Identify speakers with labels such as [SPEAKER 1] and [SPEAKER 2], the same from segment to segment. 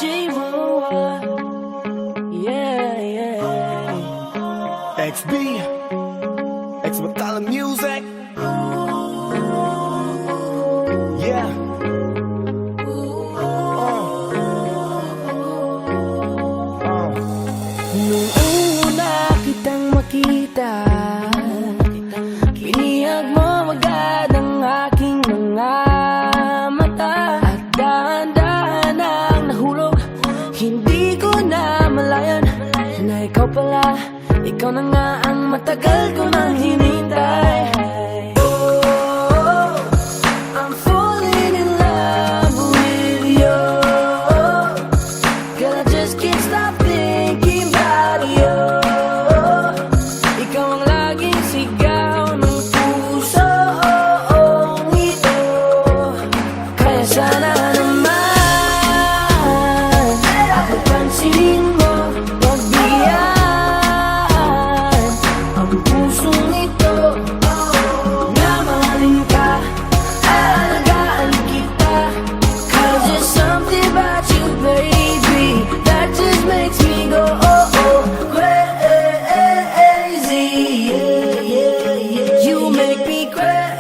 [SPEAKER 1] J-Moa, yeah, yeah.
[SPEAKER 2] XB, X Batala Music. Yeah.
[SPEAKER 1] Nung una kitang makita, binihag mo agad ang aking mga mata. At dahan-dahan ang nahulog, hindi ko na malayan na ikaw pala, ikaw na nga ang matagal ko nang hinintay. Oh, I'm falling in love with you, girl, I just can't stop thinking about you. Ikaw ang laging sigaw ng pusong ito, kaya sana naman ako pansinin mo, pagbigyan ang pusong ito na mahalin ka, alagaan kita. 'Cause there's something about you, baby, that just makes me go crazy. You make me crazy,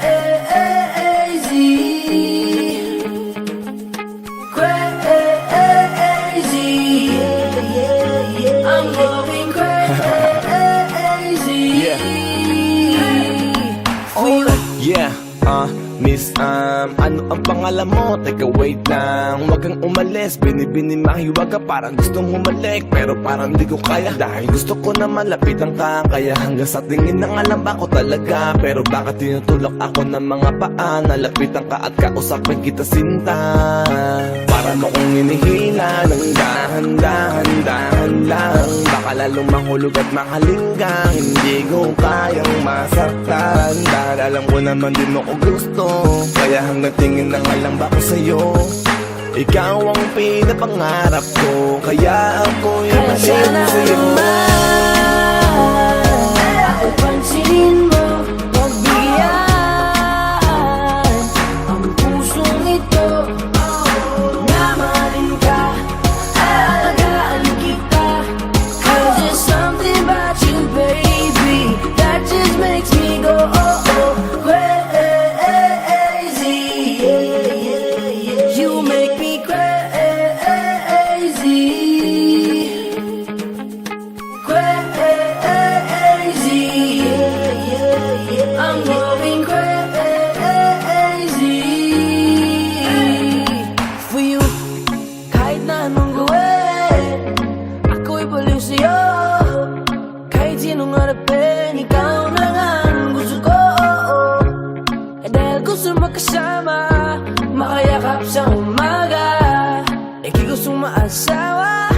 [SPEAKER 1] crazy. I'm going crazy. For you.
[SPEAKER 2] Yeah, Miss, ano ang pangalan mo? Teka, wait lang, wag kang umalis. Binibini mahiwag ka, parang gustong humalik, pero parang di ko kaya, dahil gusto ko na malapitan ka. Kaya hanggang sa tingin ng alam ba ko talaga, pero bakit tinutulak ako ng mga paa? Nalapitan ka at kausapin kita, sinta. Para mo kong hinihila ng dahan-dahan lang, baka lalong mahulog at makalinggang. Hindi ko kayang masaktan, dahil alam ko naman din mo ko gusto. Kaya hanggang tingin ng alam ba ko sa'yo, ikaw ang pinapangarap ko. Kaya ako yung
[SPEAKER 1] Kaya sana
[SPEAKER 2] sa'yo.
[SPEAKER 1] naman ako pansinin mo, pagbigyan ang pusong ito na mahalin ka, alagaan kita. 'Cause there's something about you, baby, that just makes me go crazy. You make me crazy, crazy. I'm going crazy for you. Kahit na anong gawin, ako'y baliw sa'yo. Kahit sinong harapin, ikaw na nga ang gusto ko. Eh dahil gusto magkasama, makayakap sa umaga. Ika'y gustong maasawa,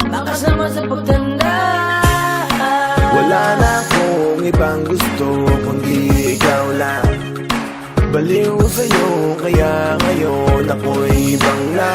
[SPEAKER 1] makasama sa pagtanda.
[SPEAKER 2] Wala na akong ibang gusto kundi ikaw lang. Baliw sa'yo, kaya ngayon ako'y ibang na.